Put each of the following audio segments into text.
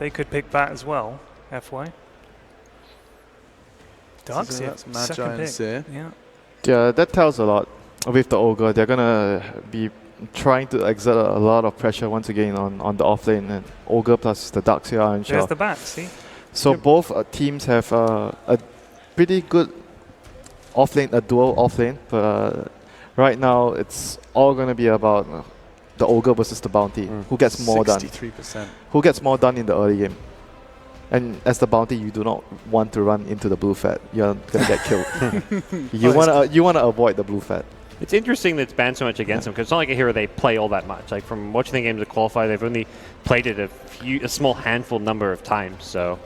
they could pick bat as well, FY. Darkseer, That's Magi second and pick. Seer. Yeah, that tells a lot. With the Ogre, they're gonna be trying to exert a lot of pressure once again on the offlane, and Ogre plus the Darkseer Iron There's Shell. the bat, see? So both teams have a pretty good offlane, a dual offlane, but right now it's all gonna be about the Ogre versus the Bounty. Who gets more done? 63%. Who gets more done in the early game? And as the Bounty, you do not want to run into the blue fat. You're gonna get killed. You wanna avoid the blue fat. It's interesting that it's banned so much against them, because it's not like a hero they play all that much. Like, from watching the games of Qualify, they've only played it a small handful number of times. So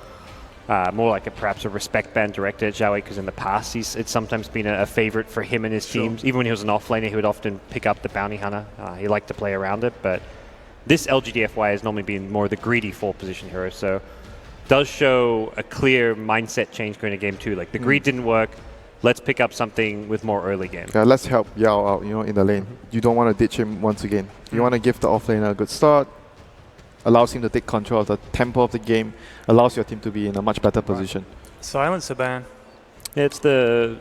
more like perhaps a respect ban directed at Xiaowei, because in the past it's sometimes been a favorite for him and his teams. Even when he was an offlaner, he would often pick up the Bounty Hunter. He liked to play around it, but this LGD FY has normally been more the greedy 4-position hero. So does show a clear mindset change going to game 2. Like, the greed didn't work. Let's pick up something with more early game. Yeah, let's help Yao out, in the lane. You don't want to ditch him once again. You want to give the offlaner a good start, allows him to take control of the tempo of the game, allows your team to be in a much better position. Silencer ban. It's the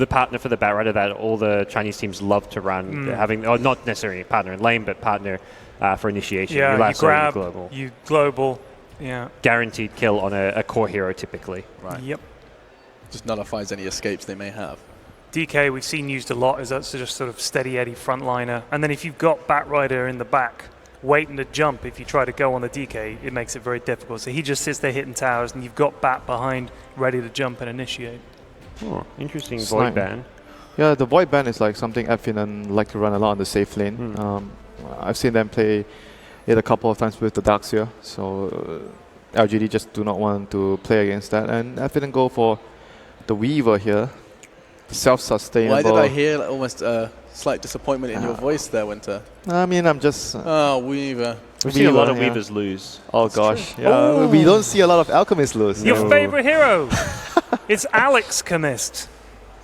partner for the Batrider that all the Chinese teams love to run, having, or not necessarily partner in lane, but partner for initiation. Yeah, you grab, global. you global. Yeah. Guaranteed kill on a core hero typically. Right. Yep. Just nullifies any escapes they may have. DK we've seen used a lot as that just sort of steady Eddie frontliner. And then if you've got Batrider in the back waiting to jump, if you try to go on the DK, it makes it very difficult. So he just sits there hitting towers, and you've got Bat behind ready to jump and initiate. Oh, interesting void ban. Yeah, the void ban is like something Finem like to run a lot on the safe lane. I've seen them play it a couple of times with the Darkseer, so LGD just do not want to play against that. And Finem go for the Weaver here, self-sustainable. Why did I hear almost a slight disappointment in your voice there, Winter? I mean, I'm just... oh, Weaver. We've seen a lot of Weavers lose. Oh, gosh. Yeah, we don't see a lot of Alchemists lose. Your favorite hero! It's Alex Chemist.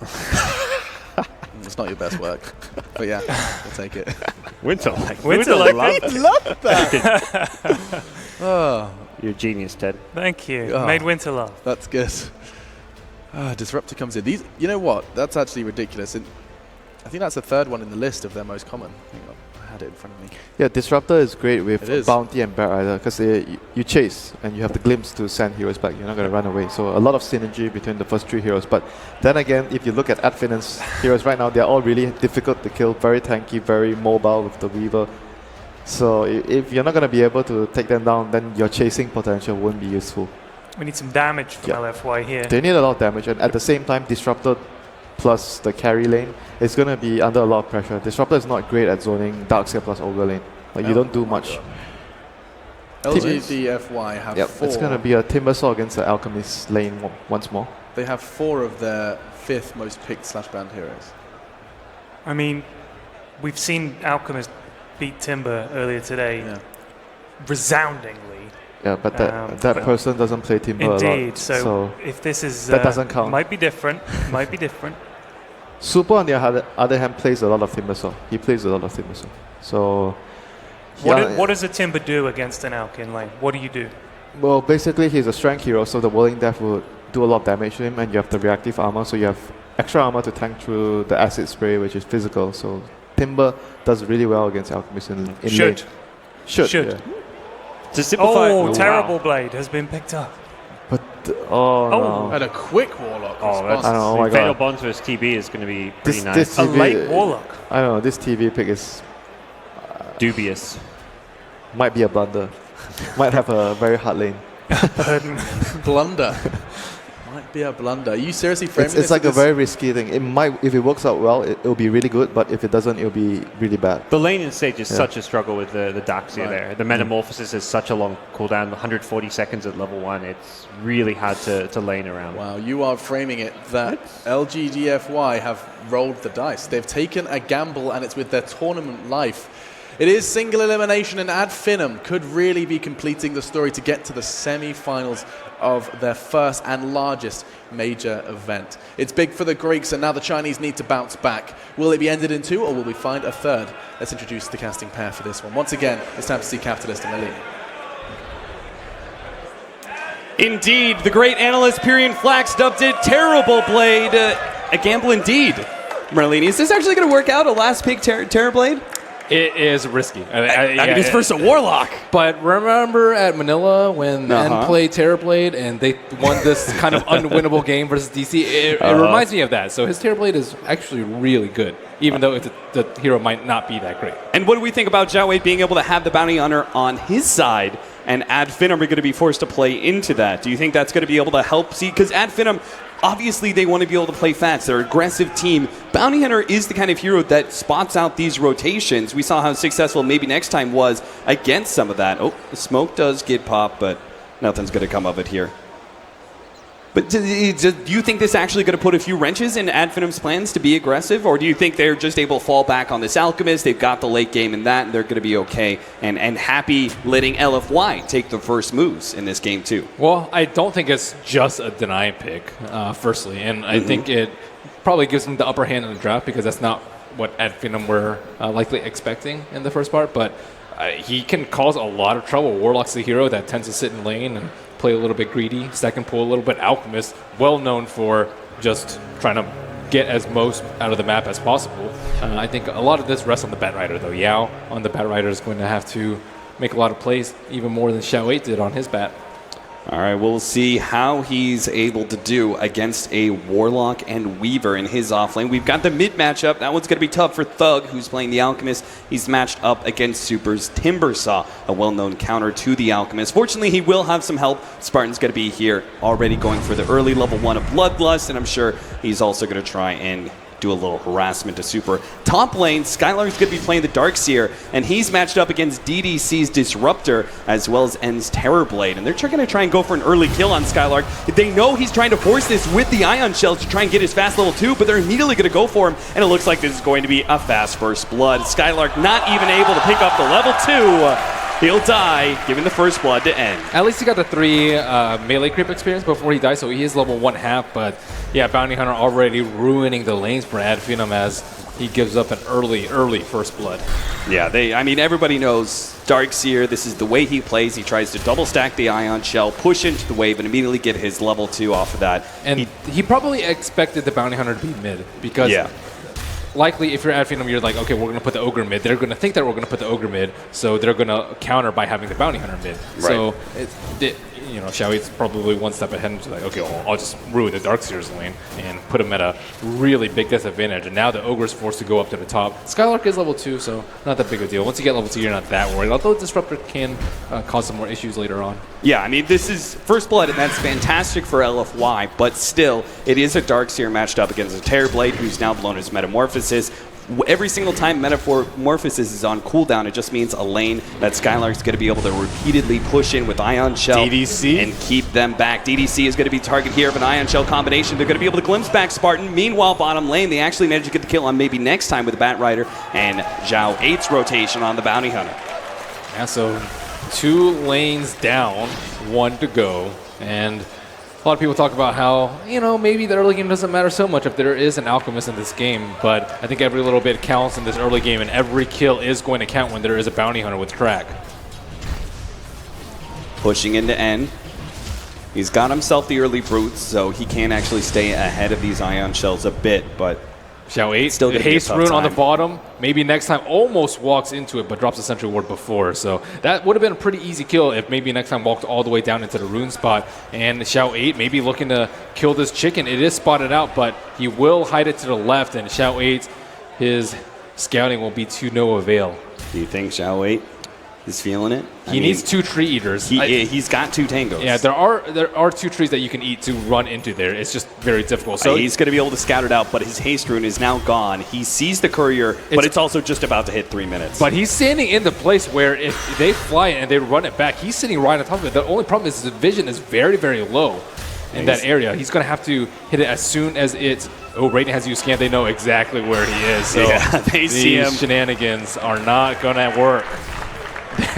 It's not your best work, but yeah, we'll take it. Winter I love that. Oh, you're a genius, Ted. Thank you. Made Winter laugh. That's good. Disruptor comes in. These, you know what? That's actually ridiculous. I think that's the third one in the list of their most common. Hang on, I had it in front of me. Yeah, Disruptor is great with Bounty and Batrider, because you chase and you have the glimpse to send heroes back. You're not going to run away. So a lot of synergy between the first 3 heroes. But then again, if you look at Finem's heroes right now, they're all really difficult to kill, very tanky, very mobile with the Weaver. So if you're not going to be able to take them down, then your chasing potential won't be useful. We need some damage from LFY here. They need a lot of damage, and at the same time, Disruptor plus the carry lane is going to be under a lot of pressure. Disruptor is not great at zoning Darkseer plus Ogre lane. Like, you don't do much. LGD FY have 4. It's going to be a Timbersaw against the Alchemist lane once more. They have 4 of their 5th most picked /banned heroes. I mean, we've seen Alchemist beat Timber earlier today resoundingly. Yeah, but that person doesn't play Timber a lot. Indeed, so if this is... that doesn't count. Might be different, might be different. Super, on the other hand, plays a lot of Timbersaw. He plays a lot of Timbersaw. So... What does a Timber do against an Alch in lane? What do you do? Well, basically, he's a strength hero, so the Whirling Death will do a lot of damage to him, and you have the reactive armor, so you have extra armor to tank through the acid spray, which is physical. So Timber does really well against Alchemist in lane. Should. Yeah. To simplify, Terrible Blade has been picked up. But no. And a quick Warlock. I don't know. Oh my Fatal god. Bonds versus TB is going to be pretty nice. This A TV, late Warlock. I don't know. This TV pick is dubious. Might be a blunder. Might have a very hard lane. Blunder. Might be a blunder. Are you seriously framing this? It's like a very risky thing. It might, if it works out well, it'll be really good. But if it doesn't, it'll be really bad. The lane in stage is such a struggle with the Darkseer there. The Metamorphosis is such a long cooldown, 140 seconds at level 1. It's really hard to lane around. Wow, you are framing it that LGDFY have rolled the dice. They've taken a gamble, and it's with their tournament life. It is single elimination, and Finem could really be completing the story to get to the semi-finals of their first and largest major event. It's big for the Greeks, and now the Chinese need to bounce back. Will it be ended in 2, or will we find a third? Let's introduce the casting pair for this one. Once again, it's time to see Capitalist and Melina. Indeed, the great analyst Pyrian Flax dubbed it terrible blade. A gamble indeed. Merlini, is this actually going to work out, a last pick Terrorblade? It is risky. I mean, it's versus a Warlock. But remember at Manila when N played Terrorblade and they won this kind of unwinnable game versus DC? It reminds me of that. So his Terrorblade is actually really good, even though the hero might not be that great. And what do we think about Zhao Wei being able to have the Bounty Hunter on his side and Ad Finem are going to be forced to play into that? Do you think that's going to be able to help? See, because Ad Finem, obviously they want to be able to play fast. They're an aggressive team. Bounty Hunter is the kind of hero that spots out these rotations. We saw how successful maybe next time was against some of that. Oh, the smoke does get popped, but nothing's going to come of it here. But do you think this is actually going to put a few wrenches in Ad Finem's plans to be aggressive? Or do you think they're just able to fall back on this Alchemist? They've got the late game in that, and they're going to be okay and happy letting LFY take the first moves in this game, too? Well, I don't think it's just a deny pick, firstly. And I think it probably gives them the upper hand in the draft because that's not what Ad Finem were likely expecting in the first part. But he can cause a lot of trouble. Warlock's the hero that tends to sit in lane and play a little bit greedy, second pull a little bit. Alchemist, well known for just trying to get as most out of the map as possible. I think a lot of this rests on the Batrider, though. Yao on the Batrider is going to have to make a lot of plays, even more than Xiao 8 did on his bat. All right, we'll see how he's able to do against a Warlock and Weaver in his offlane. We've got the mid matchup. That one's going to be tough for Thug, who's playing the Alchemist. He's matched up against Super's Timbersaw, a well-known counter to the Alchemist. Fortunately, he will have some help. Spartan's going to be here already going for the early level 1 of Bloodlust, and I'm sure he's also going to try and do a little harassment to Super. Top lane, Skylar's going to be playing the Darkseer, and he's matched up against DDC's Disruptor as well as N's Terrorblade. And they're going to try and go for an early kill on Skylark. They know he's trying to force this with the Ion Shells to try and get his fast level 2, but they're immediately going to go for him, and it looks like this is going to be a fast first blood. Skylark not even able to pick up the level 2. He'll die, giving the first blood to N. At least he got the 3 melee creep experience before he died, so he is level 1/2. But yeah, Bounty Hunter already ruining the lanes for Ad Finem as he gives up an early first blood. Yeah, I mean, everybody knows Darkseer. This is the way he plays. He tries to double stack the Ion Shell, push into the wave, and immediately get his level 2 off of that. And he probably expected the Bounty Hunter to be mid because likely if you're Ad Finem, you're like, okay, we're going to put the Ogre mid. They're going to think that we're going to put the Ogre mid, so they're going to counter by having the Bounty Hunter mid. Right. So, Xiao 8's probably one step ahead and like, okay, well, I'll just ruin the Darkseer's lane and put him at a really big disadvantage. And now the Ogre's forced to go up to the top. Skylark is level 2, so not that big a deal. Once you get level 2, you're not that worried. Although Disruptor can cause some more issues later on. Yeah, I mean, this is first blood, and that's fantastic for LFY, but still, it is a Darkseer matched up against a Terrorblade, who's now blown his Metamorphosis. Every single time Metamorphosis is on cooldown, it just means a lane that Skylark's going to be able to repeatedly push in with Ion Shell DDC and keep them back. DDC is going to be target here of an Ion Shell combination. They're going to be able to glimpse back Spartan. Meanwhile, bottom lane, they actually managed to get the kill on maybe next time with the Batrider and Zhao 8's rotation on the Bounty Hunter. Yeah, so 2 lanes down, 1 to go, and a lot of people talk about how, maybe the early game doesn't matter so much if there is an Alchemist in this game, but I think every little bit counts in this early game, and every kill is going to count when there is a Bounty Hunter with track. Pushing into N. He's got himself the early brutes, so he can actually stay ahead of these Ion Shells a bit, but Xiao 8, still the haste rune on the bottom, maybe next time almost walks into it, but drops a sentry ward before. So that would have been a pretty easy kill if maybe next time walked all the way down into the rune spot. And Xiao 8 maybe looking to kill this chicken. It is spotted out, but he will hide it to the left, and Xiao 8, his scouting will be to no avail. Do you think Xiao 8 is feeling it? He needs 2 tree eaters. He's got 2 tangos. Yeah, there are 2 trees that you can eat to run into there. It's just very difficult. So he's going to be able to scout it out, but his haste rune is now gone. He sees the courier, but it's also just about to hit 3 minutes. But he's standing in the place where if they fly it and they run it back, he's sitting right on top of it. The only problem is his vision is very, very low in that area. He's going to have to hit it as soon as it's... Oh, Raiden has you scanned. They know exactly where he is. So yeah, they see him. These shenanigans are not going to work.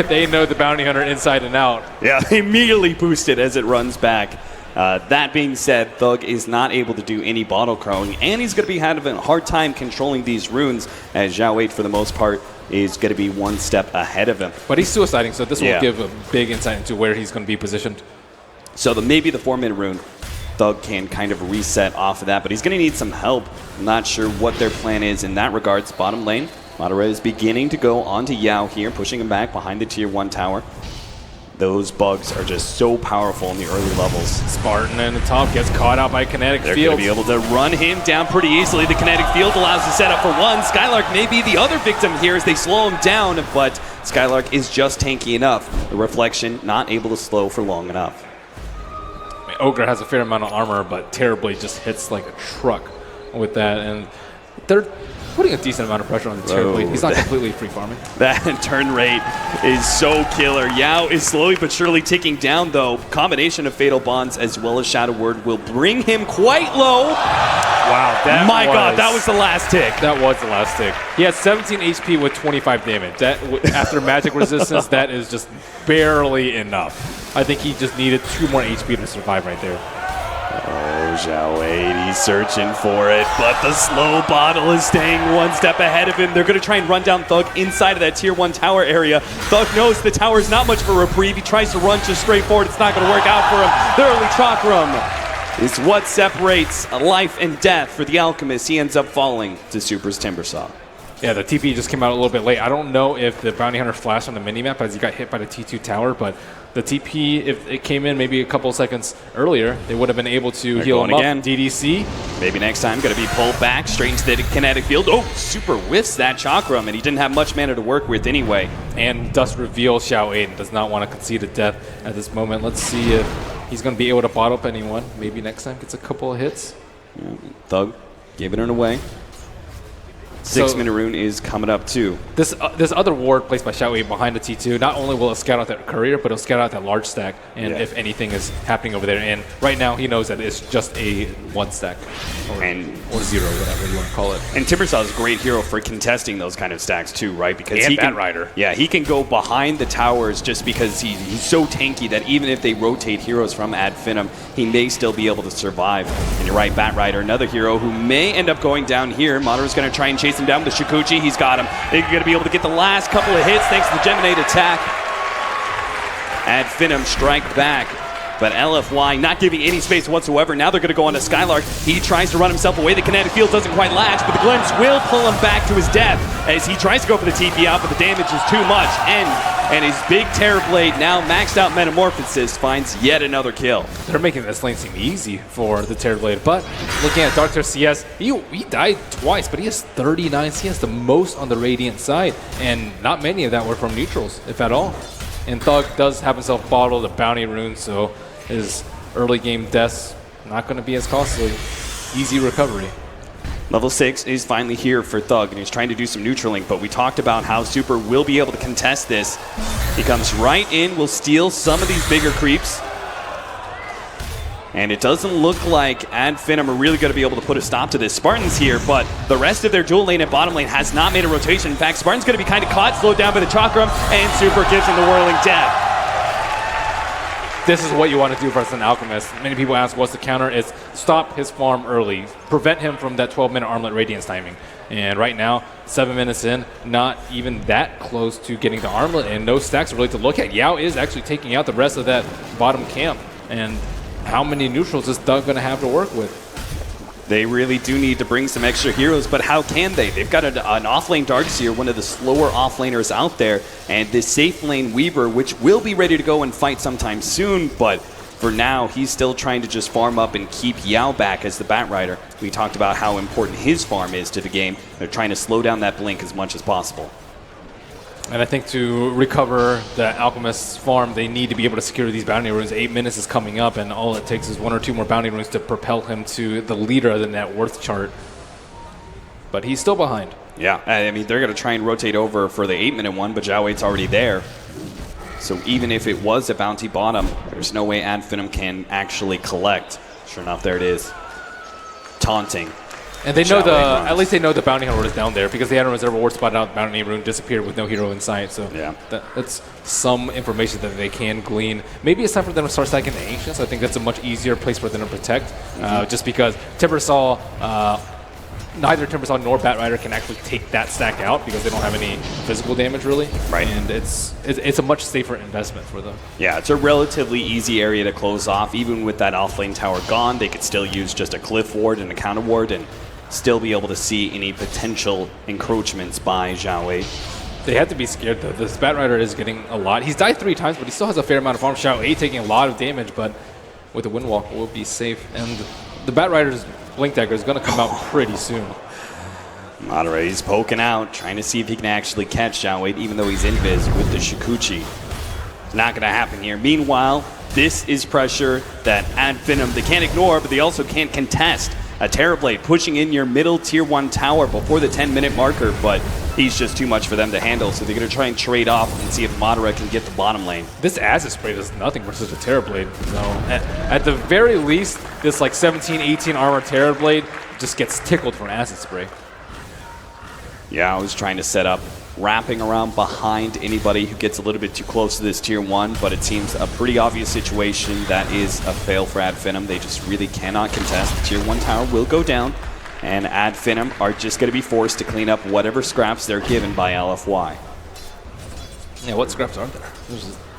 They know the Bounty Hunter inside and out. Yeah, they immediately boost it as it runs back. That being said, Thug is not able to do any bottle crowing, and he's going to be having a hard time controlling these runes, as Zhao 8, for the most part, is going to be 1 step ahead of him. But he's suiciding, so this will give a big insight into where he's going to be positioned. So maybe the 4-minute rune, Thug can kind of reset off of that, but he's going to need some help. I'm not sure what their plan is in that regards. Bottom lane, Madara is beginning to go onto Yao here, pushing him back behind the tier 1 tower. Those bugs are just so powerful in the early levels. Spartan in the top gets caught out by kinetic They're field. going to be able to run him down pretty easily. The kinetic field allows the setup for one. Skylark may be the other victim here as they slow him down, but Skylark is just tanky enough. The reflection not able to slow for long enough. I mean, Ogre has a fair amount of armor, but terribly just hits like a truck with that. And they're putting a decent amount of pressure on the terribly. He's not completely free farming. That turn rate is so killer. Yao is slowly but surely ticking down, though. Combination of Fatal Bonds as well as Shadow Word will bring him quite low. Wow. God, that was the last tick. That was the last tick. He has 17 HP with 25 damage. That after magic resistance, that is just barely enough. I think he just needed 2 more HP to survive right there. Oh, Zhao Wei, he's searching for it, but the slow bottle is staying one step ahead of him. They're going to try and run down Thug inside of that tier 1 tower area. Thug knows the tower is not much of a reprieve. He tries to run just straight forward. It's not going to work out for him. The early Chakram is what separates life and death for the Alchemist. He ends up falling to Super's Timbersaw. Yeah, the TP just came out a little bit late. I don't know if the Bounty Hunter flashed on the minimap as he got hit by the T2 tower, but the TP, if it came in maybe a couple seconds earlier, they would have been able to heal him again. up. DDC. Maybe next time, going to be pulled back straight into the kinetic field. Oh, Super whiffs that Chakram, and he didn't have much mana to work with anyway. And Dust reveals Xiao Aiden does not want to concede a death at this moment. Let's see if he's going to be able to bottle up anyone. Maybe next time gets a couple of hits. Thug giving it away. 6-minute rune is coming up too. This other ward placed by Xiao Wei behind the T2, not only will it scout out that courier, but it'll scout out that large stack, and if anything is happening over there. And right now, he knows that it's just a 1 stack, or 0, whatever you want to call it. And Timbersaw is a great hero for contesting those kind of stacks too, right? Because And he can, Batrider. Yeah, he can go behind the towers just because he's so tanky that even if they rotate heroes from Ad Finem, he may still be able to survive. And you're right, Batrider, another hero who may end up going down here. Madara's going to try and chase him down with the Shikuchi. He's got him. They're going to be able to get the last couple of hits thanks to the Geminate attack. Ad Finem strike back, but LFY not giving any space whatsoever. Now they're going to go on to Skylark. He tries to run himself away. The kinetic field doesn't quite latch, but the glimpse will pull him back to his death as he tries to go for the TP out, but the damage is too much. And his big Terror Blade, now maxed out Metamorphosis, finds yet another kill. They're making this lane seem easy for the Terror Blade, but looking at Dr. CS, he died twice, but he has 39 CS, the most on the Radiant side, and not many of that were from neutrals, if at all. And Thug does have himself bottled a bounty rune, so his early game deaths not going to be as costly. Easy recovery. Level 6 is finally here for Thug, and he's trying to do some neutraling, but we talked about how Super will be able to contest this. He comes right in, will steal some of these bigger creeps. And it doesn't look like Ad Finem are really going to be able to put a stop to this. Spartan's here, but the rest of their dual lane and bottom lane has not made a rotation. In fact, Spartan's going to be kind of caught, slowed down by the Chakram, and Super gives him the Whirling Death. This is what you want to do versus an Alchemist. Many people ask, what's the counter? It's stop his farm early. Prevent him from that 12-minute Armlet Radiance timing. And right now, 7 minutes in, not even that close to getting the Armlet in. No stacks really to look at. Yao is actually taking out the rest of that bottom camp. And how many neutrals is Thug going to have to work with? They really do need to bring some extra heroes, but how can they? They've got an off-lane Darkseer, one of the slower off-laners out there, and this safe lane Weaver, which will be ready to go and fight sometime soon, but for now, he's still trying to just farm up and keep Yao back as the Batrider. We talked about how important his farm is to the game. They're trying to slow down that blink as much as possible. And I think to recover the Alchemist's farm, they need to be able to secure these bounty runes. 8 minutes is coming up, and all it takes is 1 or 2 more bounty runes to propel him to the leader of the net worth chart. But he's still behind. Yeah, I mean, they're going to try and rotate over for the 8-minute one, but Zhao Wei's already there. So even if it was a bounty bottom, there's no way Ad Finem can actually collect. Sure enough, there it is. Taunting. And they know at least they know the bounty hunter is down there because they had a reserve ward spotted out, bounty rune disappeared with no hero in sight. So yeah, that's some information that they can glean. Maybe it's time for them to start stacking the Ancients. I think that's a much easier place for them to protect. Just because Timbersaw neither Timbersaw nor Batrider can actually take that stack out because they don't have any physical damage really. Right. And it's a much safer investment for them. Yeah, it's a relatively easy area to close off. Even with that offlane tower gone, they could still use just a cliff ward and a counter ward and still be able to see any potential encroachments by Zhao Wei. They have to be scared though. This Batrider is getting a lot. He's died 3 times, but he still has a fair amount of farm. Xiao A taking a lot of damage, but with the Windwalk will be safe. And the Batrider's Blink Dagger is going to come out pretty soon. Madara, he's poking out, trying to see if he can actually catch Zhao Wei, even though he's invis with the Shikuchi. It's not going to happen here. Meanwhile, this is pressure that Finem they can't ignore, but they also can't contest. A Terrorblade pushing in your middle tier 1 tower before the 10-minute marker, but he's just too much for them to handle, so they're going to try and trade off and see if Madara can get the bottom lane. This Acid Spray does nothing versus a Terrorblade. No. At the very least, this like 17, 18 armor Terrorblade just gets tickled from Acid Spray. Yeah, I was trying to set up wrapping around behind anybody who gets a little bit too close to this tier 1, but it seems a pretty obvious situation that is a fail for Finem. They just really cannot contest. The tier 1 tower will go down, and Finem are just going to be forced to clean up whatever scraps they're given by LFY. Yeah, what scraps aren't there?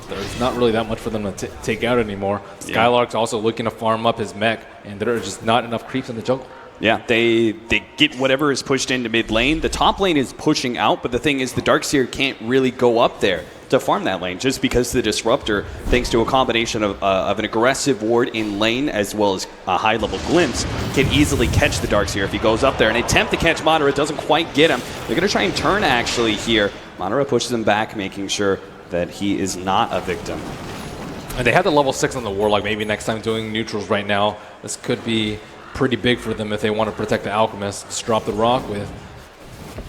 There's not really that much for them to take out anymore. Skylark's also looking to farm up his mech, and there are just not enough creeps in the jungle. Yeah, they get whatever is pushed into mid lane. The top lane is pushing out, but the thing is the Darkseer can't really go up there to farm that lane just because the Disruptor, thanks to a combination of an aggressive ward in lane as well as a high-level glimpse, can easily catch the Darkseer if he goes up there. An attempt to catch Madara doesn't quite get him. They're going to try and turn actually here. Madara pushes him back, making sure that he is not a victim. And they have the level 6 on the Warlock. Maybe next time doing neutrals right now, this could be pretty big for them if they want to protect the Alchemist. Just drop the rock with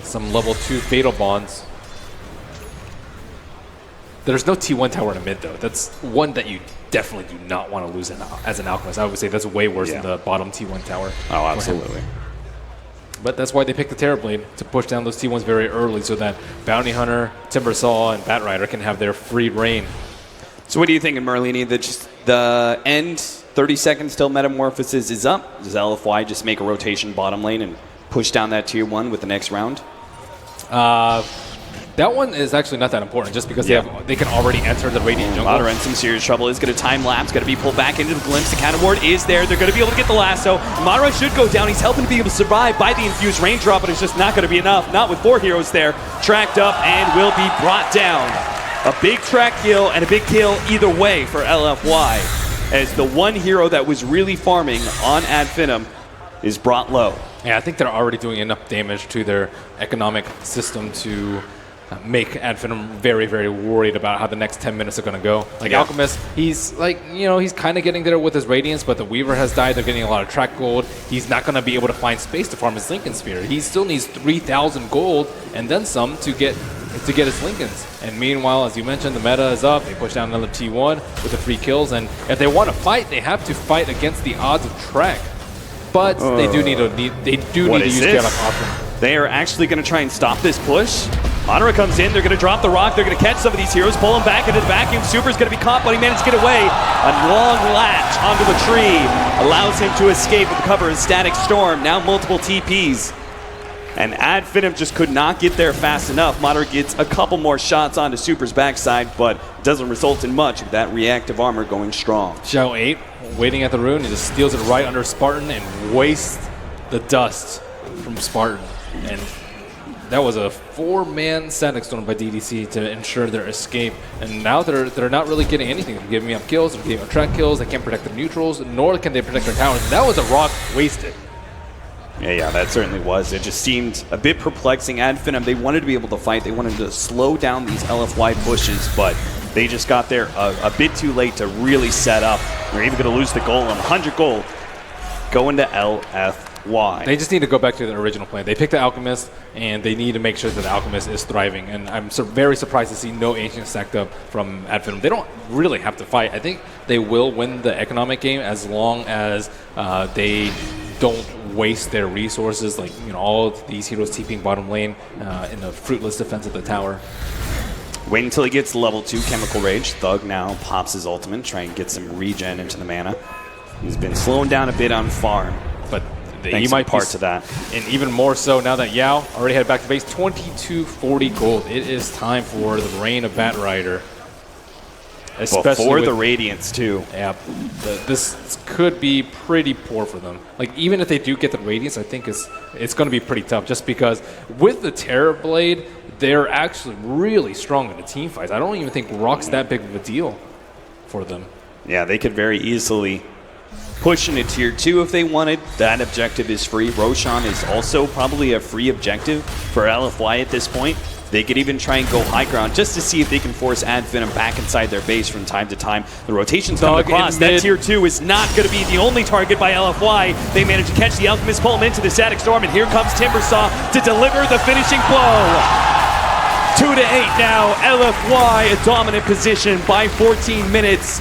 some level 2 Fatal Bonds. There's no T1 tower in the mid though. That's one that you definitely do not want to lose as an Alchemist. I would say that's way worse than the bottom T1 tower. Oh, absolutely. But that's why they picked the Terrorblade, to push down those T1s very early so that Bounty Hunter, Timbersaw, and Batrider can have their free reign. So what do you think, Merlini? That just the end 30 seconds till Metamorphosis is up. Does LFY just make a rotation bottom lane and push down that tier 1 with the next round? That one is actually not that important just because they can already enter the Radiant jungle. Madara in some serious trouble. Is going to time lapse. Going to be pulled back into the glimpse. The counter ward is there. They're going to be able to get the lasso. Madara should go down. He's helping to be able to survive by the infused raindrop, but it's just not going to be enough. Not with 4 heroes there. Tracked up and will be brought down. A big track kill and a big kill either way for LFY, as the one hero that was really farming on Finem is brought low. Yeah, I think they're already doing enough damage to their economic system to make Finem very, very worried about how the next 10 minutes are going to go. Like Alchemist, he's like, he's kind of getting there with his Radiance, but the Weaver has died. They're getting a lot of track gold. He's not going to be able to find space to farm his Lincoln Sphere. He still needs 3,000 gold and then some to get his Lincolns. And meanwhile, as you mentioned, the meta is up. They push down another T1 with the 3 kills. And if they want to fight, they have to fight against the odds of track. But they do need to use Skylark option. They are actually going to try and stop this push. Madara comes in, they're going to drop the rock, they're going to catch some of these heroes, pull him back into the vacuum. Super's going to be caught, but he managed to get away. A long latch onto the tree allows him to escape with the cover of Static Storm. Now multiple TPs. And Finem just could not get there fast enough. Madara gets a couple more shots onto Super's backside, but doesn't result in much with that reactive armor going strong. Xiao 8 waiting at the rune, he just steals it right under Spartan and wastes the dust from Spartan. And that was a 4-man Static Storm by DDC to ensure their escape. And now they're not really getting anything. They're giving up kills, they're giving up track kills, they can't protect the neutrals, nor can they protect their towers. And that was a rock wasted. Yeah, that certainly was. It just seemed a bit perplexing. Finem, they wanted to be able to fight. They wanted to slow down these LFY pushes, but they just got there a bit too late to really set up. They're even going to lose the golem. 100 gold going to LFY. They just need to go back to the original plan. They picked the Alchemist, and they need to make sure that the Alchemist is thriving. And I'm very surprised to see no Ancient stacked up from Finem. They don't really have to fight. I think they will win the economic game as long as they don't waste their resources, like all of these heroes TPing bottom lane in the fruitless defense of the tower. Wait until he gets level 2 Chemical Rage. Thug now pops his ultimate, try and get some regen into the mana. He's been slowing down a bit on farm, but he might parts of that. And even more so now that Yao already had back to base, 2240 gold. It is time for the reign of Batrider. Especially for the Radiance, too. Yeah, this could be pretty poor for them. Like, even if they do get the Radiance, I think it's going to be pretty tough just because with the Terror Blade, they're actually really strong in the team fights. I don't even think Rock's that big of a deal for them. Yeah, they could very easily push into Tier 2 if they wanted. That objective is free. Roshan is also probably a free objective for LFY at this point. They could even try and go high ground just to see if they can force Finem back inside their base from time to time. The rotation's coming across. That Tier 2 is not going to be the only target by LFY. They managed to catch the Alchemist, pull him into the Static Storm, and here comes Timbersaw to deliver the finishing blow. 2-8 now. LFY a dominant position by 14 minutes.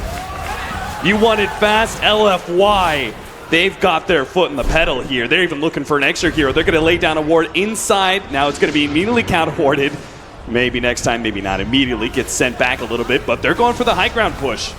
You want it fast, LFY. They've got their foot in the pedal here. They're even looking for an extra hero. They're going to lay down a ward inside. Now it's going to be immediately counter-warded. Maybe next time, maybe not immediately. Gets sent back a little bit, but they're going for the high ground push.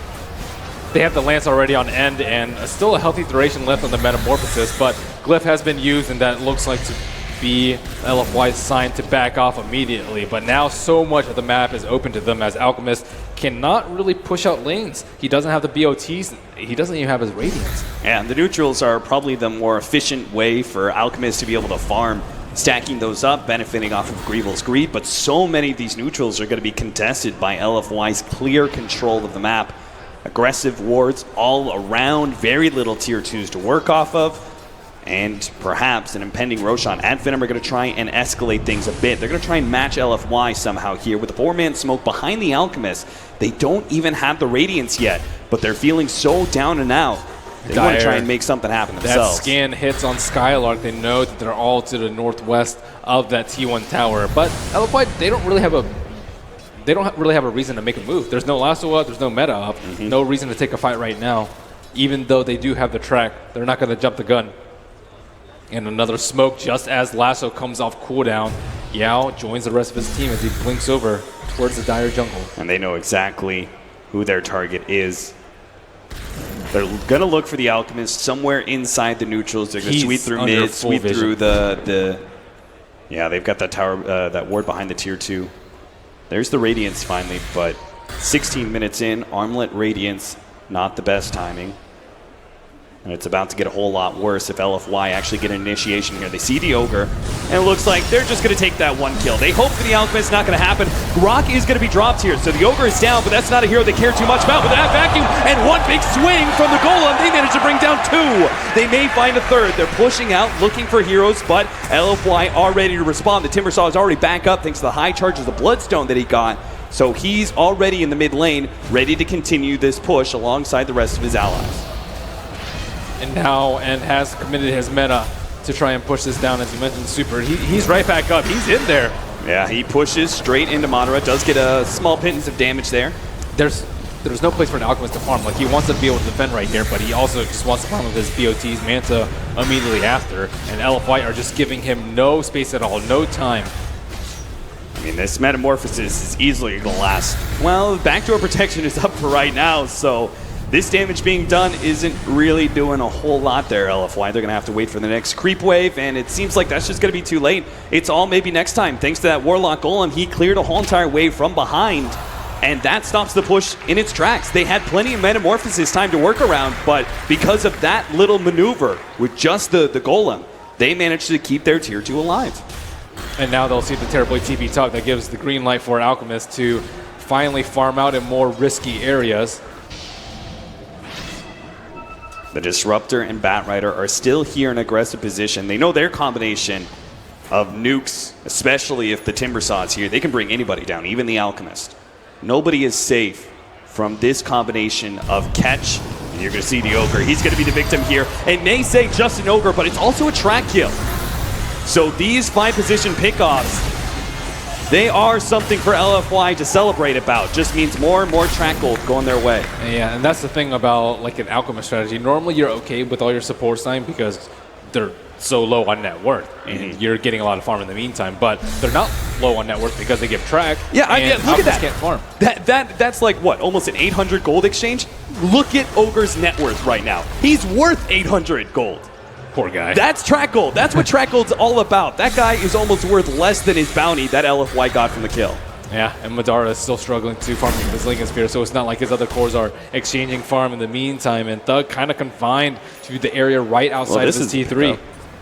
They have the Lance already on end, and still a healthy duration left on the Metamorphosis, but Glyph has been used, and that looks like to be LFY's sign to back off immediately. But now so much of the map is open to them as Alchemist cannot really push out lanes. He doesn't have the BOTs. He doesn't even have his Radiance. Yeah, and the neutrals are probably the more efficient way for Alchemist to be able to farm, stacking those up, benefiting off of Greevil's greed. But so many of these neutrals are going to be contested by LFY's clear control of the map. Aggressive wards all around, very little Tier 2s to work off of. And perhaps an impending Roshan. Finem are going to try and escalate things a bit. They're going to try and match LFY somehow here with the 4-man smoke behind the Alchemist. They don't even have the Radiance yet, but they're feeling so down and out. They want to try and make something happen themselves. That scan hits on Skylark. They know that they're all to the northwest of that T1 tower. But LFY, they don't really have a reason to make a move. There's no lasso up, there's no meta up, no reason to take a fight right now. Even though they do have the track, they're not going to jump the gun. And another smoke just as Lasso comes off cooldown. Yao joins the rest of his team as he blinks over towards the Dire jungle. And they know exactly who their target is. They're going to look for the Alchemist somewhere inside the neutrals. They're going to sweep through mid, sweep through the... Yeah, they've got that tower, that ward behind the Tier 2. There's the Radiance finally, but 16 minutes in, Armlet Radiance, not the best timing. And it's about to get a whole lot worse if LFY actually get an initiation here. They see the Ogre, and it looks like they're just going to take that one kill. They hope for the Alchemist, not going to happen. Grok is going to be dropped here, so the Ogre is down, but that's not a hero they care too much about. With that vacuum and one big swing from the Golem, they manage to bring down 2. They may find a third. They're pushing out, looking for heroes, but LFY are ready to respond. The Timbersaw is already back up thanks to the high charges of Bloodstone that he got. So he's already in the mid lane, ready to continue this push alongside the rest of his allies. And now, and has committed his meta to try and push this down, as you mentioned, Super. He's right back up. He's in there. Yeah, he pushes straight into Madara. Does get a small pittance of damage there. There's no place for an Alchemist to farm. Like, he wants to be able to defend right here, but he also just wants to farm with his BOTs, Manta immediately after. And LFY are just giving him no space at all, no time. I mean, this Metamorphosis is easily going to last. Well, backdoor protection is up for right now, so this damage being done isn't really doing a whole lot there, LFY. They're going to have to wait for the next creep wave, and it seems like that's just going to be too late. It's all maybe next time. Thanks to that Warlock Golem, he cleared a whole entire wave from behind, and that stops the push in its tracks. They had plenty of Metamorphosis time to work around, but because of that little maneuver with just the Golem, they managed to keep their Tier 2 alive. And now they'll see the terrible TP talk that gives the green light for Alchemist to finally farm out in more risky areas. The Disruptor and Batrider are still here in aggressive position. They know their combination of nukes, especially if the Timbersaw is here. They can bring anybody down, even the Alchemist. Nobody is safe from this combination of catch. And you're going to see the Ogre. He's going to be the victim here. And may say just an Ogre, but it's also a track kill. So these 5-position pickoffs, they are something for LFY to celebrate about. Just means more and more track gold going their way. Yeah, and that's the thing about like an Alchemist strategy. Normally you're okay with all your supports time because they're so low on net worth, and you're getting a lot of farm in the meantime. But they're not low on net worth because they give track. Yeah, look at that. Can't farm. That's like what, almost an 800 gold exchange. Look at Ogre's net worth right now. He's worth 800 gold. Poor guy. That's track gold. That's what track gold's all about. That guy is almost worth less than his bounty that LFY got from the kill. Yeah, and Madara is still struggling to farm his Lincoln Spear, so it's not like his other cores are exchanging farm in the meantime, and Thug kind of confined to the area right outside of his T3.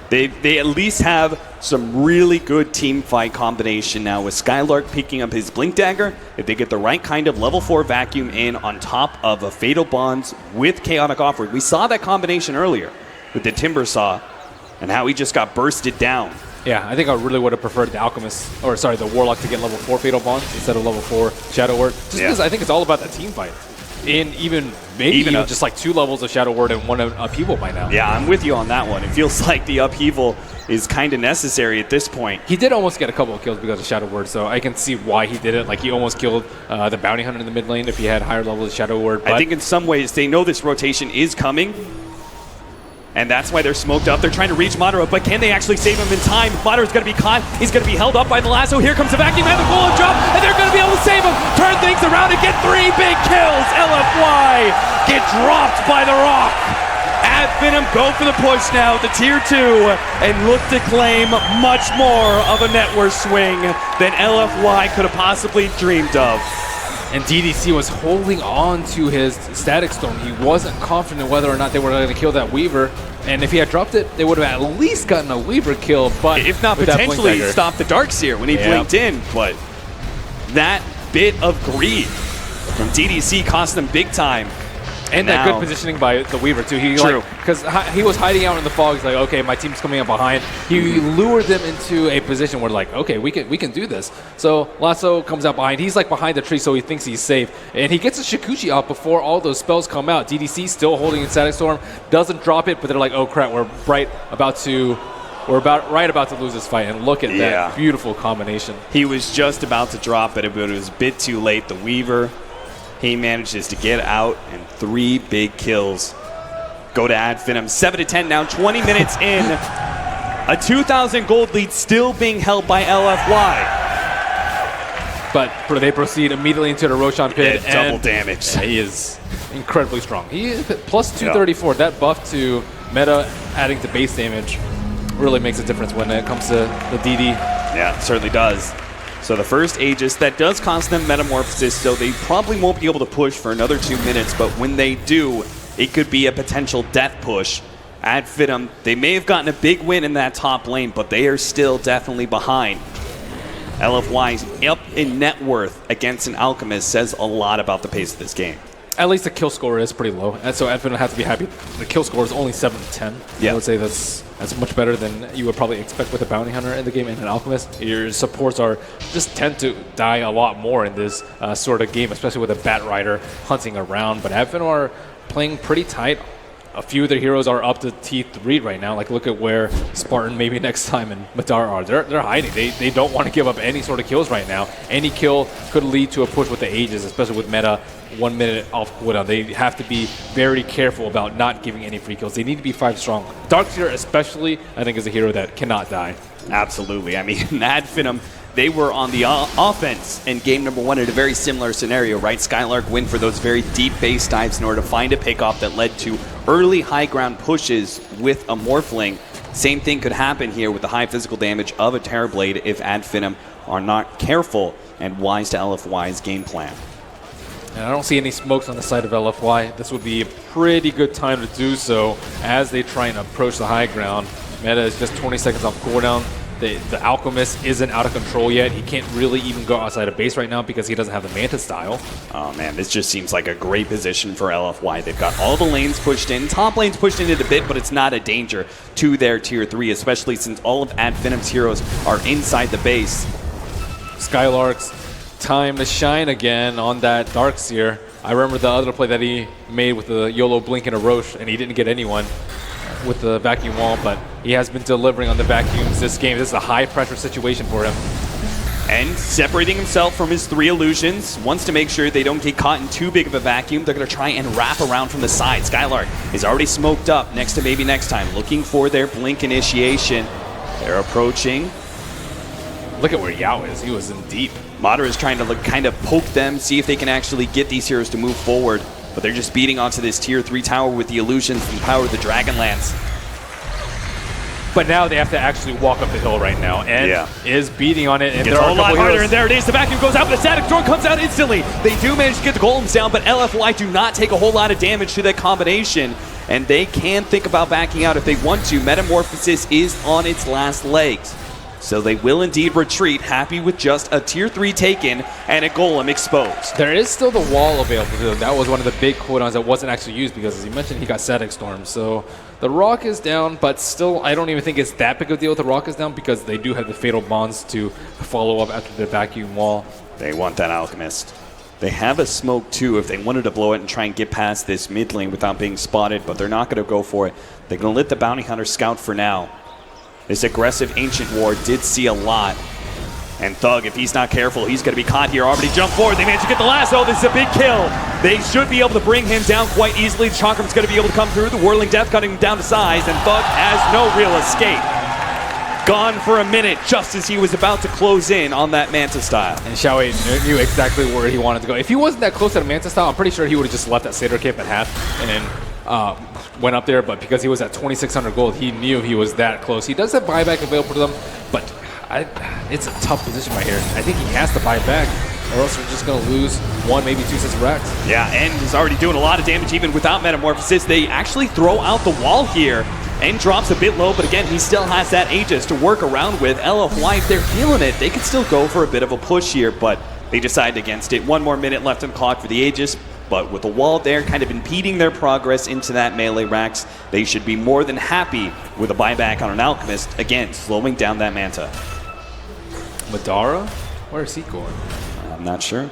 They at least have some really good team fight combination now with Skylark picking up his Blink Dagger. If they get the right kind of level 4 vacuum in on top of a Fatal Bonds with Chaotic Offering. We saw that combination earlier with the Timber Saw and how he just got bursted down. Yeah, I think I really would have preferred the Warlock to get level 4 Fatal Bonds instead of level 4 Shadow Word. Just because I think it's all about that team fight. In maybe just like 2 levels of Shadow Word and 1 upheaval by now. Yeah, I'm with you on that one. It feels like the upheaval is kind of necessary at this point. He did almost get a couple of kills because of Shadow Word, so I can see why he did it. Like, he almost killed the Bounty Hunter in the mid lane if he had higher levels of Shadow Word. I think in some ways they know this rotation is coming, and that's why they're smoked up. They're trying to reach Madara, but can they actually save him in time? Madara's going to be caught. He's going to be held up by the lasso. Here comes the vacuum and the golem drop, and they're going to be able to save him. Turn things around and get 3 big kills. LFY get dropped by the rock. Finem go for the push now, the tier 2, and look to claim much more of a net worth swing than LFY could have possibly dreamed of. And DDC was holding on to his Static Storm. He wasn't confident whether or not they were going to kill that Weaver. And if he had dropped it, they would have at least gotten a Weaver kill. But if not potentially stop the Darkseer when he blinked in. But that bit of greed from DDC cost them big time. And that good positioning by the Weaver, too. Because he was hiding out in the fog. He's like, okay, my team's coming up behind. He lured them into a position where, like, okay, we can do this. So Lasso comes out behind. He's, like, behind the tree, so he thinks he's safe. And he gets a Shikuchi out before all those spells come out. DDC still holding in Static Storm. Doesn't drop it, but they're like, oh, crap, we're right about to lose this fight. And look at that beautiful combination. He was just about to drop it, but it was a bit too late. The Weaver, he manages to get out, and 3 big kills go to Finem. 7-10 now, 20 minutes in. A 2,000 gold lead still being held by LFY. But they proceed immediately into the Roshan pit. Double damage. Yeah, he is incredibly strong. He is plus 234. That buff to meta adding to base damage really makes a difference when it comes to the DD. Yeah, it certainly does. So the first Aegis, that does cost them Metamorphosis, so they probably won't be able to push for another 2 minutes, but when they do, it could be a potential death push. Finem, they may have gotten a big win in that top lane, but they are still definitely behind. LFY's up in net worth against an Alchemist says a lot about the pace of this game. At least the kill score is pretty low, and so Finem has to be happy. The kill score is only 7-10. I would say that's much better than you would probably expect with a Bounty Hunter in the game and an Alchemist. Your supports just tend to die a lot more in this sort of game, especially with a Bat Rider hunting around. But Finem are playing pretty tight. A few of their heroes are up to T3 right now. Like, look at where Spartan maybe next time and Madara are. They're hiding. They don't want to give up any sort of kills right now. Any kill could lead to a push with the Aegis, especially with meta 1 minute off cooldown. They have to be very careful about not giving any free kills. They need to be 5 strong. Darkseer especially, I think, is a hero that cannot die. Absolutely. I mean, Finem, they were on the offense in game number 1 in a very similar scenario, right? Skylark went for those very deep base dives in order to find a pickoff that led to early high ground pushes with a Morphling. Same thing could happen here with the high physical damage of a Terrorblade if Finem are not careful and wise to LFY's game plan. And I don't see any smokes on the side of LFY. This would be a pretty good time to do so as they try and approach the high ground. Meta is just 20 seconds off cooldown. The Alchemist isn't out of control yet. He can't really even go outside of base right now because he doesn't have the Manta style. Oh man, this just seems like a great position for LFY. They've got all the lanes pushed in. Top lane's pushed in it a bit, but it's not a danger to their tier 3, especially since all of Finem's heroes are inside the base. Skylark's time to shine again on that Darkseer. I remember the other play that he made with the YOLO blink and a Roche, and he didn't get anyone with the vacuum wall, but he has been delivering on the vacuums this game. This is a high-pressure situation for him. And separating himself from his 3 illusions, wants to make sure they don't get caught in too big of a vacuum. They're going to try and wrap around from the side. Skylark is already smoked up next to maybe next time, looking for their blink initiation. They're approaching. Look at where Yao is. He was in deep. Madara is trying to kind of poke them, see if they can actually get these heroes to move forward. But they're just beating onto this tier 3 tower with the illusions and the power of the Dragonlance. but now they have to actually walk up the hill right now, and is beating on it. And Gets there are a lot harder, heroes. and there it is. The vacuum goes out, but the static storm comes out instantly. They do manage to get the golems down, but LFY do not take a whole lot of damage to that combination, and they can think about backing out if they want to. Metamorphosis is on its last legs. So they will indeed retreat, happy with just a tier 3 taken and a golem exposed. There is still the wall available to them. That was one of the big cooldowns that wasn't actually used because, as you mentioned, he got static storm. So the rock is down, but still, I don't even think it's that big of a deal with the rock is down because they do have the fatal bonds to follow up after the vacuum wall. They want that alchemist. They have a smoke too if they wanted to blow it and try and get past this mid lane without being spotted, but they're not going to go for it. They're going to let the bounty hunter scout for now. This aggressive Ancient Ward did see a lot. And Thug, if he's not careful, he's going to be caught here. Already jumped forward. They managed to get the lasso. This is a big kill. They should be able to bring him down quite easily. The Chakram's going to be able to come through. The Whirling Death cutting him down to size. And Thug has no real escape. Gone for a minute just as he was about to close in on that Manta style. And Xiaowei knew exactly where he wanted to go. If he wasn't that close to the Manta style, I'm pretty sure he would have just left that Seder cape at half and then went up there. But because he was at 2,600 gold, he knew he was that close. He does have buyback available to them, but it's a tough position right here. I think he has to buy back, or else we're just going to lose 1, maybe 2 sets of racks. Yeah, and he's already doing a lot of damage even without Metamorphosis. They actually throw out the wall here. And drops a bit low, but again, he still has that Aegis to work around with. LFY, if they're feeling it, they could still go for a bit of a push here, but they decided against it. 1 more minute left on the clock for the Aegis, but with the wall there kind of impeding their progress into that melee racks, they should be more than happy with a buyback on an Alchemist, again, slowing down that Manta. Madara? Where is he going? I'm not sure.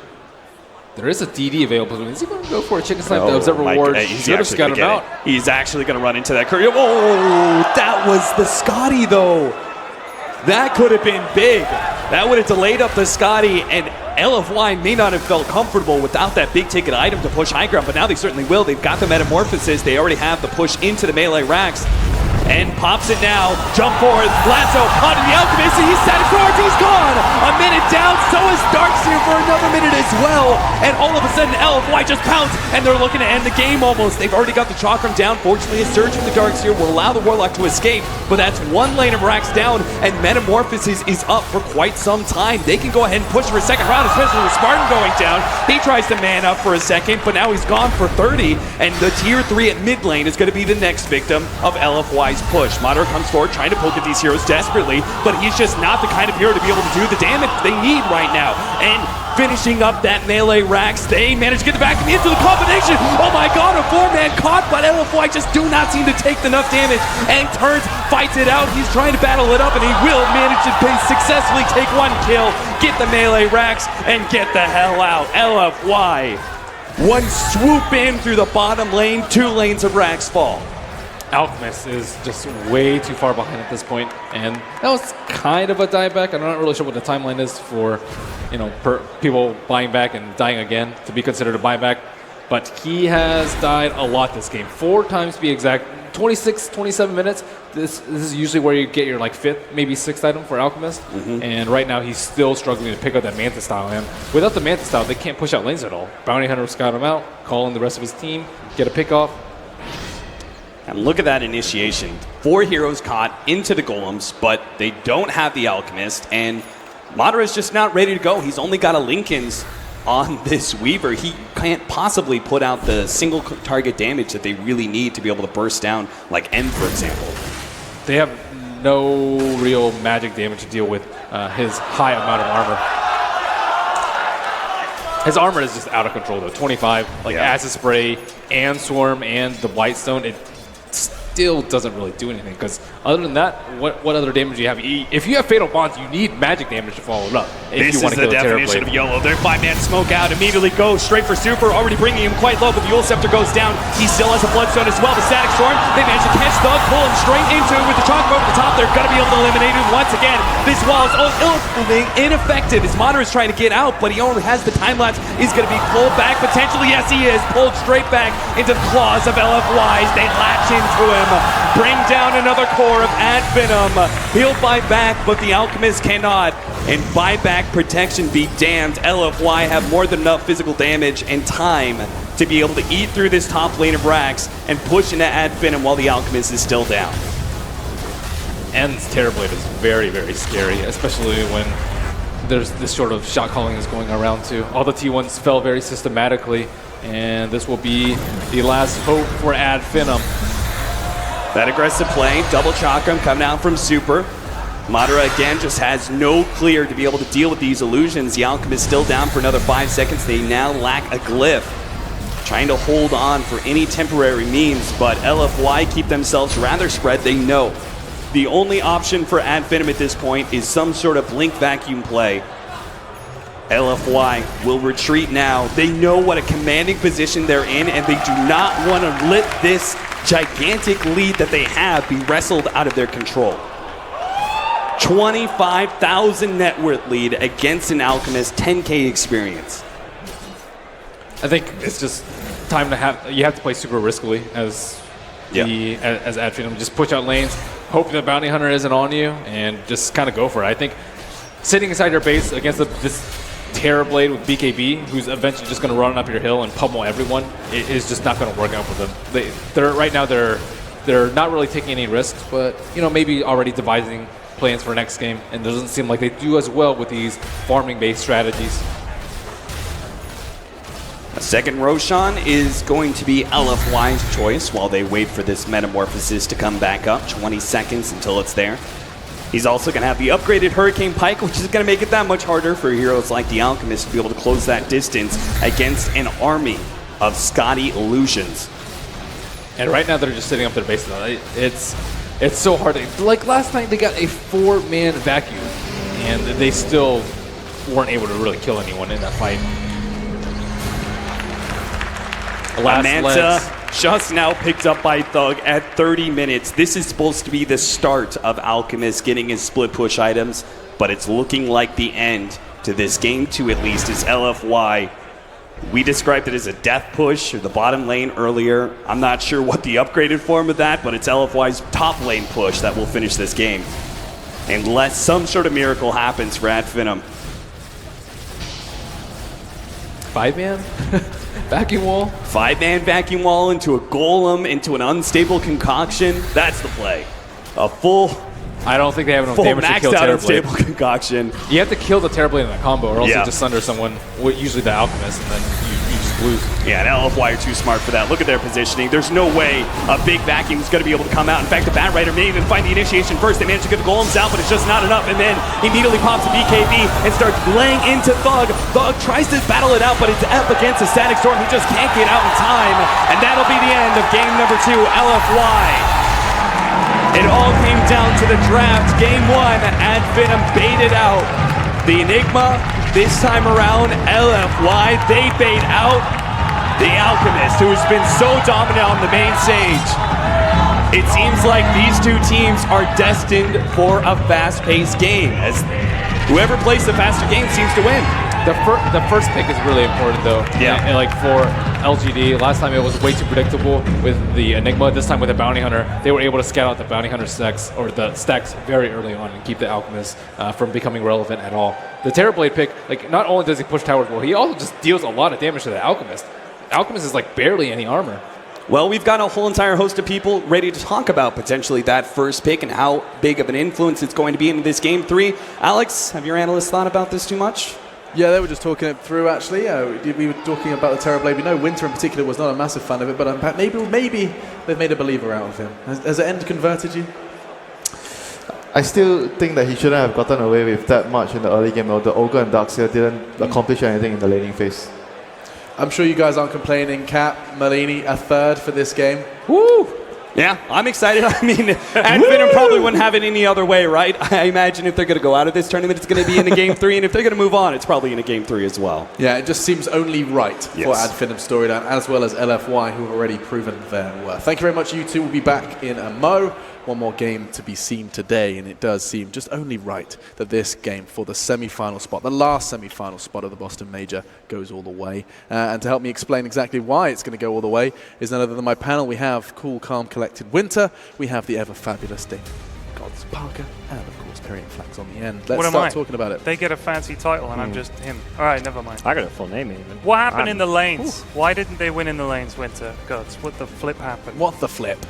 There is a DD available. Is he going to go for a chicken snipe? That observer ward should have scouted him out. He's actually going to run into that courier. Oh, that was the Scotty, though. That could have been big. That would have delayed up the Scotty, and LFY may not have felt comfortable without that big ticket item to push high ground, but now they certainly will. They've got the Metamorphosis. They already have the push into the melee racks. And pops it now, jump forward, lasso, onto the Alchemist, and he's static forward, he's gone! A minute down, so is Darkseer for another minute as well. And all of a sudden, LFY just pounced, and they're looking to end the game almost. They've already got the Chakram down. Fortunately, a surge from the Darkseer will allow the Warlock to escape, but that's 1 lane of racks down, and Metamorphosis is up for quite some time. They can go ahead and push for a second round, especially with Spartan going down. He tries to man up for a second, but now he's gone for 30, and the tier 3 at mid lane is going to be the next victim of LFY's push. Madara comes forward trying to poke at these heroes desperately, but he's just not the kind of hero to be able to do the damage they need right now. And finishing up that melee racks, they manage to get the back into the combination. Oh my god, a 4-man caught, but LFY just do not seem to take enough damage, and turns, fights it out. He's trying to battle it up, and he will manage to successfully take 1 kill, get the melee racks, and get the hell out. LFY, 1 swoop in through the bottom lane, 2 lanes of racks fall. Alchemist is just way too far behind at this point, and that was kind of a dieback. I'm not really sure what the timeline is for, people buying back and dying again to be considered a buyback, but he has died a lot this game. 4 times to be exact, 26, 27 minutes. This is usually where you get your 5th, maybe 6th item for Alchemist, and right now he's still struggling to pick up that Manta style, and without the Manta style, they can't push out lanes at all. Bounty Hunter will scout him out, call in the rest of his team, get a pick off. And look at that initiation. 4 heroes caught into the golems, but they don't have the Alchemist, and Madara's just not ready to go. He's only got a Linken's on this Weaver. He can't possibly put out the single target damage that they really need to be able to burst down, like M, for example. They have no real magic damage to deal with his high amount of armor. His armor is just out of control, though. 25, Acid Spray and Swarm and the Whitestone, it still doesn't really do anything, because other than that, what other damage do you have? If you have Fatal Bonds, you need magic damage to follow it up. If you want to kill the definition of YOLO. Their 5-man smoke out, immediately goes straight for Super, already bringing him quite low, but the Yule Scepter goes down. He still has a Bloodstone as well. The Static Storm, they manage to catch Thug, pull him straight into it with the Chakra over the top. They're going to be able to eliminate him once again. This wall is ineffective as Madara is trying to get out, but he only has the time lapse. He's going to be pulled back potentially. Yes, he is. Pulled straight back into the claws of LFYs. They latch into him. Bring down another core of Ad Finem. He'll buy back, but the Alchemist cannot. And buyback protection be damned. LFY have more than enough physical damage and time to be able to eat through this top lane of racks and push into Ad Finem while the Alchemist is still down. ends Terrorblade is very, very scary, especially when there's this sort of shot calling is going around too. All the T1s fell very systematically, and this will be the last hope for Ad Finem. That aggressive play, double chakram coming out from Super. Madara again just has no clear to be able to deal with these illusions. The Alchemist still down for another 5 seconds. They now lack a glyph. Trying to hold on for any temporary means, but LFY keep themselves rather spread. They know the only option for Ad Finem at this point is some sort of blink vacuum play. LFY will retreat now. They know what a commanding position they're in, and they do not want to let this gigantic lead that they have be wrestled out of their control. 25,000 net worth lead against an Alchemist, 10K experience. I think it's just time to you have to play super riskily as Ad Finem. Just push out lanes, hope the bounty hunter isn't on you, and just kind of go for it. I think sitting inside your base against this Terrorblade with BKB, who's eventually just going to run up your hill and pummel everyone, it is just not going to work out for them. Right now they're not really taking any risks, but maybe already devising plans for next game, and it doesn't seem like they do as well with these farming-based strategies. A second Roshan is going to be LFY's choice while they wait for this metamorphosis to come back up. 20 seconds until it's there. He's also going to have the upgraded Hurricane Pike, which is going to make it that much harder for heroes like the Alchemist to be able to close that distance against an army of Scotty illusions. And right now they're just sitting up their base. It's so hard. Like last night, they got a 4-man vacuum, and they still weren't able to really kill anyone in that fight. Manta just now picked up by Thug at 30 minutes. This is supposed to be the start of Alchemist getting his split push items, but it's looking like the end to this game 2 at least is LFY. We described it as a death push or the bottom lane earlier. I'm not sure what the upgraded form of that, but it's LFY's top lane push that will finish this game. Unless some sort of miracle happens for Ad Finem. 5-man vacuum wall? 5-man vacuum wall into a golem, into an unstable concoction. That's the play. A full... I don't think they have enough damage to kill maxed out Terrorblade. unstable concoction. You have to kill the Terrorblade in a combo, or else Yeah. you just sunder someone, usually the Alchemist, and then you just lose. Yeah, and LFY are too smart for that. Look at their positioning. There's no way a big vacuum is going to be able to come out. In fact, the Bat Rider may even find the initiation first. They manage to get the golems out, but it's just not enough. And then immediately pops a BKB and starts laying into Thug. Thug tries to battle it out, but it's up against a Static Storm. He just can't get out in time. And that'll be the end of game number 2, LFY. It all came down to the draft. Game 1, Ad Finem baited out the Enigma. This time around, LFY, they bait out the Alchemist, who has been so dominant on the main stage. It seems like these two teams are destined for a fast-paced game, as whoever plays the faster game seems to win. The first pick is really important, though. Yeah. And like for LGD, last time it was way too predictable with the Enigma. This time with the Bounty Hunter, they were able to scout out the Bounty Hunter stacks, or the stacks, very early on and keep the Alchemist from becoming relevant at all. The Terrorblade pick, like, not only does he push towers well, he also just deals a lot of damage to the Alchemist. Alchemist is like barely any armor. Well, we've got a whole entire host of people ready to talk about potentially that first pick and how big of an influence it's going to be in this game 3. Alex, have your analysts thought about this too much? Yeah, they were just talking it through, actually. We were talking about the Terrorblade. We know Winter in particular was not a massive fan of it, but maybe they've made a believer out of him. Has the end converted you? I still think that he shouldn't have gotten away with that much in the early game, though. The Ogre and Darkseer didn't accomplish anything in the laning phase. I'm sure you guys aren't complaining. Cap, Malini, a third for this game. Woo! Yeah, I'm excited. I mean, Ad Finem probably wouldn't have it any other way, right? I imagine if they're going to go out of this tournament, it's going to be in a game 3, and if they're going to move on, it's probably in a game 3 as well. Yeah, it just seems only right for Yes. Ad Finem's storyline, as well as LFY, who have already proven their worth. Thank you very much. You two will be back in a mo. One more game to be seen today, and it does seem just only right that this game for the semi-final spot, the last semi-final spot of the Boston Major, goes all the way. And to help me explain exactly why it's going to go all the way is none other than my panel. We have cool, calm, collected Winter. We have the ever-fabulous Dave Gods Parker, and of course Perry and Flax on the end. Let's start talking about it. They get a fancy title, and I'm just him. All right, never mind. I got a full name even. What happened in the lanes? Why didn't they win in the lanes, Winter? Gods, what the flip happened? What the flip?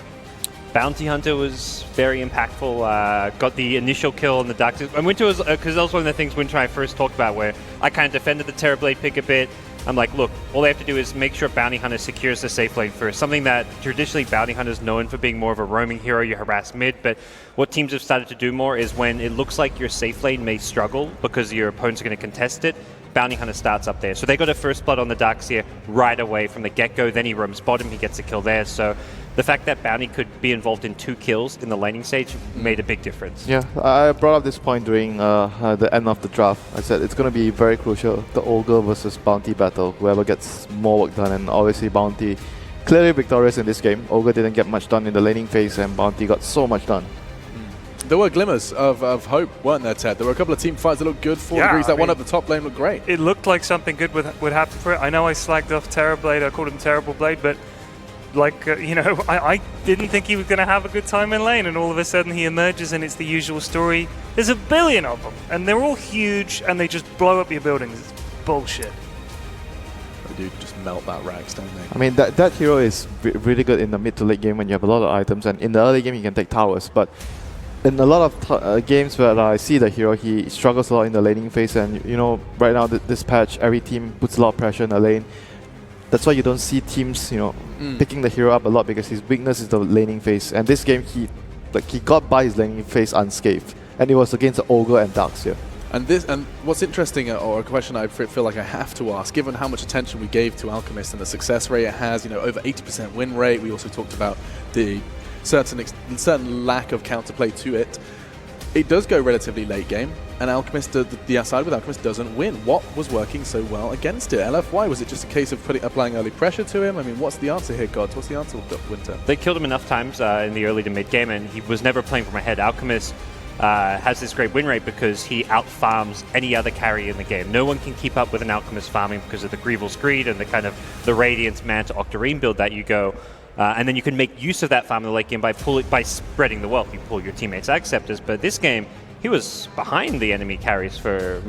Bounty Hunter was very impactful. Got the initial kill on the Dark. And Winter was, because that was one of the things Winter and I first talked about, where I kind of defended the Terrorblade pick a bit. I'm like, look, all they have to do is make sure Bounty Hunter secures the safe lane first. Something that traditionally Bounty Hunter's known for being more of a roaming hero, you harass mid, but what teams have started to do more is when it looks like your safe lane may struggle because your opponents are going to contest it, Bounty Hunter starts up there. So they got a first blood on the Darkseer right away from the get-go, then he roams bottom, he gets a kill there. So the fact that Bounty could be involved in 2 kills in the laning stage made a big difference. Yeah, I brought up this point during the end of the draft. I said it's going to be very crucial, the Ogre versus Bounty battle, whoever gets more work done, and obviously Bounty clearly victorious in this game. Ogre didn't get much done in the laning phase, and Bounty got so much done. There were glimmers of hope, weren't there, Ted? There were a couple of team fights that looked good. 4 degrees, that one up the top lane looked great. It looked like something good would happen for it. I know I slagged off Terrorblade, I called him Terrible Blade, but like, you know, I didn't think he was going to have a good time in lane, and all of a sudden he emerges and it's the usual story. There's a billion of them, and they're all huge, and they just blow up your buildings. It's bullshit. They do just melt that Rags, don't they? I mean, that hero is really good in the mid to late game when you have a lot of items, and in the early game you can take towers, but in a lot of games where I see the hero, he struggles a lot in the laning phase, and you know, right now this patch, every team puts a lot of pressure in the lane. That's why you don't see teams, you know, picking the hero up a lot, because his weakness is the laning phase. And this game, he got by his laning phase unscathed, and it was against the Ogre and Darkseer. And what's interesting, or a question I feel like I have to ask, given how much attention we gave to Alchemist and the success rate it has, you know, over 80% win rate. We also talked about the certain lack of counterplay to it. It does go relatively late game, and Alchemist, the side with Alchemist doesn't win. What was working so well against it? LFY, was it just a case of applying early pressure to him? I mean, what's the answer here, Gods? What's the answer, Winter? They killed him enough times in the early to mid game, and he was never playing from ahead. Alchemist has this great win rate because he out-farms any other carry in the game. No one can keep up with an Alchemist farming because of the Grieval's Greed and the kind of the Radiance Manta Octarine build that you go. And then you can make use of that farm in the late game by spreading the wealth. You pull your teammates' Acceptors, but this game, he was behind the enemy carries for